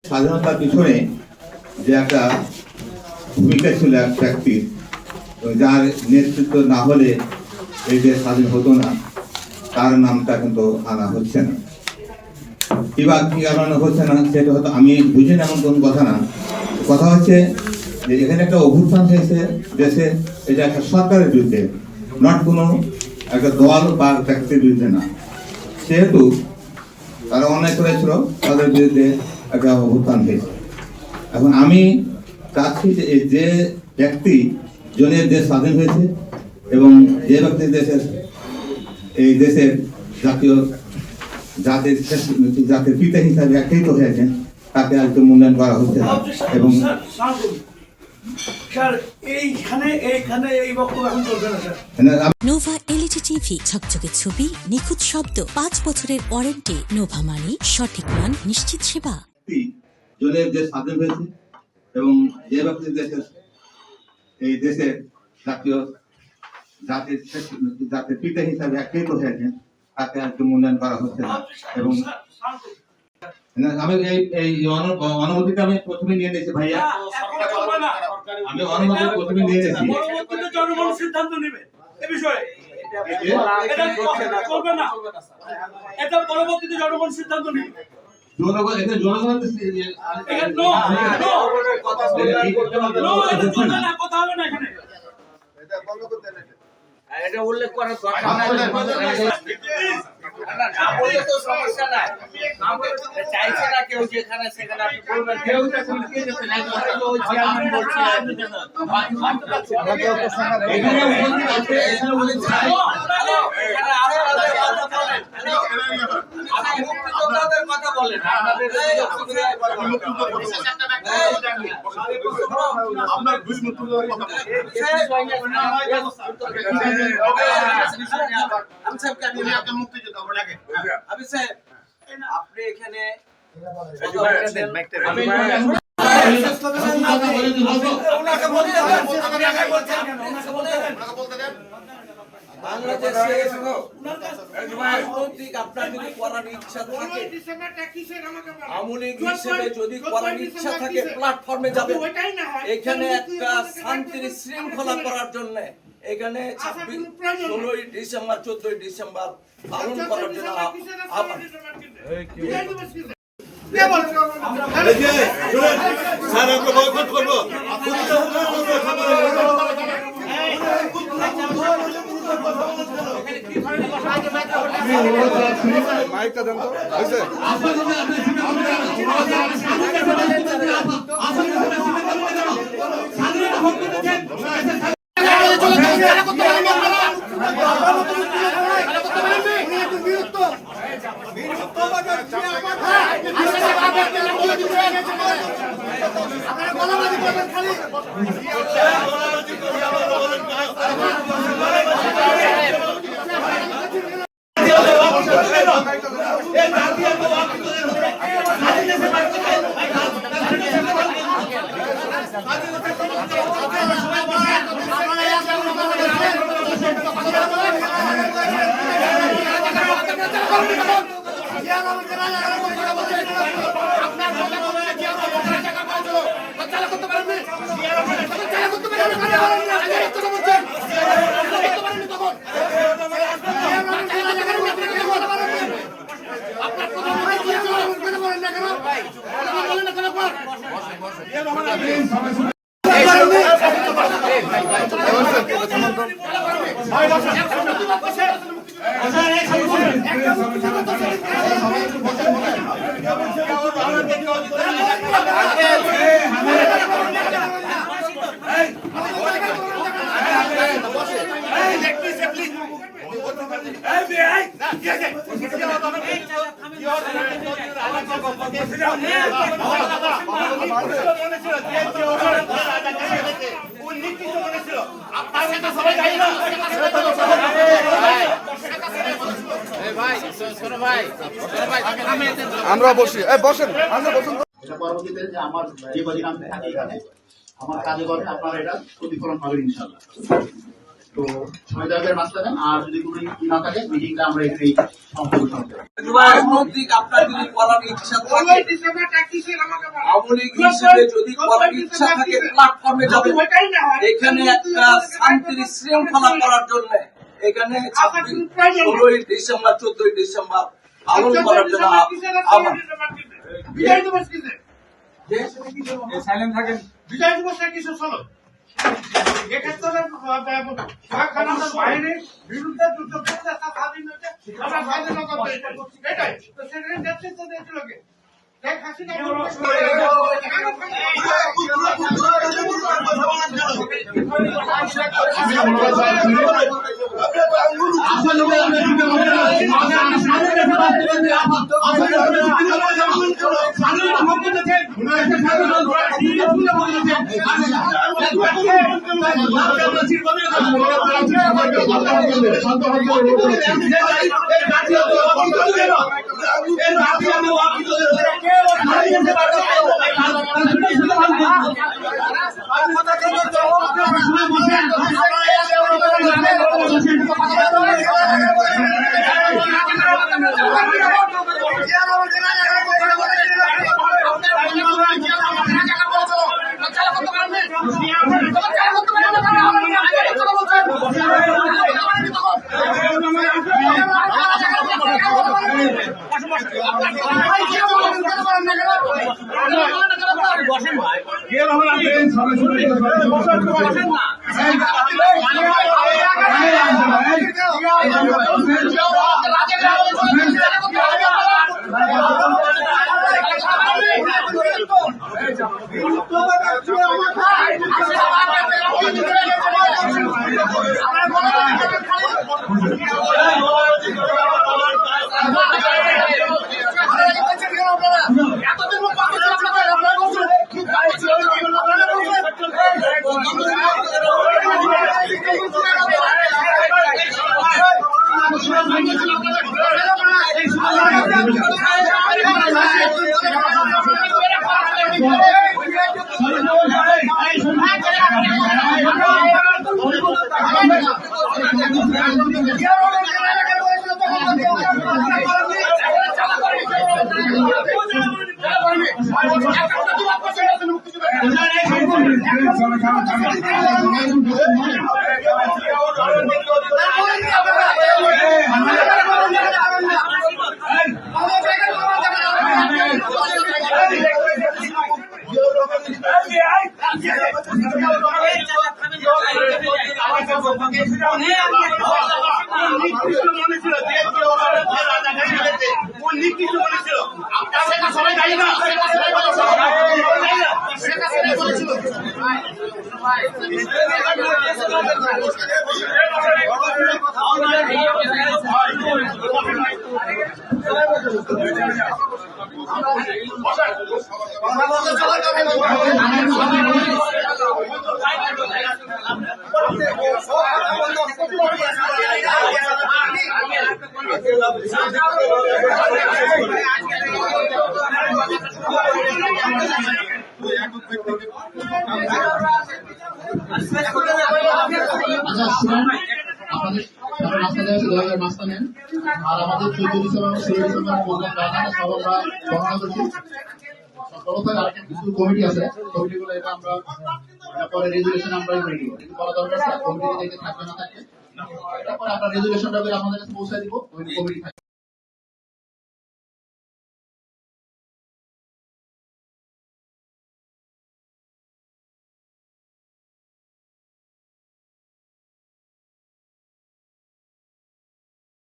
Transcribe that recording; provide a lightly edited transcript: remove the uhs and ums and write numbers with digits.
স্বাধীনতার পিছনে যে একটা ভূমিকা ছিল এক ব্যক্তির, যার নেতৃত্ব না হলে এই দেশ স্বাধীন হতো না, তার নামটা কিন্তু আনা হচ্ছে না। কিংবা কি কারণে হচ্ছে না সেটা হয়তো আমি বুঝি না, এমন কোনো কথা না। কথা হচ্ছে যে এখানে একটা অভ্যুত্থান হয়েছে দেশে, এটা একটা সরকারের বিরুদ্ধে, নট কোনো একটা দল বা ব্যক্তির বিরুদ্ধে না। সেহেতু তারা অন্যায় করেছিল, তাদের বিরুদ্ধে একটা অভ্যুত্থান হয়েছে। এখন আমি চাচ্ছি যে যে ব্যক্তি জনের দেশ স্বাধীন হয়েছে এবং যে ব্যক্তি এই দেশের জাতির পিতা হিসাবে আখ্যায়িত হয়েছেন, তাকে আজকে মূল্যায়ন করা হচ্ছে না। এবং নোভা এলইডি টিভি, ঝকঝকে ছবি, নিখুঁত শব্দ, 5 বছরের ওয়ারেন্টি। নোভা মানে সঠিক মান, নিশ্চিত সেবা। জনের দেশ স্বাধীন হয়েছে এবং যে ব্যক্তি এই দেশের জাতির পিতা হিসাবে আখ্যায়িত হয়েছেন, তাকে আজকে মূল্যায়ন করা হচ্ছে না। এবং আমি এই অনুমতিটা আমি প্রথমে নিয়ে নিয়েছি ভাইয়া, আমি অনুমতি প্রথমে নিয়ে নিয়েছি। জনগণ সিদ্ধান্ত নেবে এ বিষয়ে, এটা পরবর্তীতে জনগণ সিদ্ধান্ত নেবে। কথা হবে না এখানে, এটা উল্লেখ করার দরকার তো সমস্যা নাই। চাইছে না কেউ যেখানে সেখানে আপনি বলবেন, কেউ চেয়ারম্যান বলছে মুক্তিযোদ্ধাদের কথা বলেন, আপনার আপনি এখানে আপনার যদি করার ইচ্ছা থাকে, আমলিক হিসেবে যদি করার ইচ্ছা থাকে, প্ল্যাটফর্মে যাবে। এখানে একটা শান্তির শৃঙ্খলা করার জন্য এখানে 16ই ডিসেম্বর 14ই ডিসেম্বর পালন করার জন্য মাইকটা দেন তো, হয়েছে? আমরা বসি, বসেন, পরবর্তীতে যে আমার যে কদিন আমি থাকি এখানে আমার কাজে করে আপনারা এটা প্রতিফলন পাবেন ইনশাআল্লাহ। তো সময় দেওয়ার মাস্টার নেন, আর যদি কোনো ই না থাকে মিটিংটা আমরা এখানেই সমাপ্ত করতে হবে। রাজনৈতিক আপনার যদি করার ইচ্ছা থাকে, আওয়ামী লীগ হিসেবে যদি করার ইচ্ছা থাকে প্ল্যাটফর্মে যাবে। এখানে একটা শান্তির শৃঙ্খলা করার জন্য এখানে 16ই ডিসেম্বর 14ই ডিসেম্বর পালন করার জন্য আমার বিজয় দিবস কিসে? সাইলেন্ট থাকেন। বিজয় দিবসটা কিসে? চলো এক্ষেত্রে বাহিনীর বিরুদ্ধে যুদ্ধ করতে স্বাধীন হয়েছে, আমরা স্বাধীনতা পেয়েছি, এটাই তো সেখানে নেতৃত্ব দিয়েছিল কে? শেখ হাসিনা। মাস্টার নেন, আর আমাদের 14 ডিসেম্বর 16 ডিসেম্বর প্রোগ্রাম রাখা সব আমরা গণনা করছি। অবস্থায় আরেকটা কিছু কমিটি আছে, কমিটিগুলো এটা আমরা পরে রেজুলেশন আমরা করে দিব, কিন্তু বলা দরকার কমিটি দেখে থাকবে না থাকে, তারপরে আমরা রেজুলেশনটা করে আমাদের কাছে পৌঁছে দিব, ওই কমিটি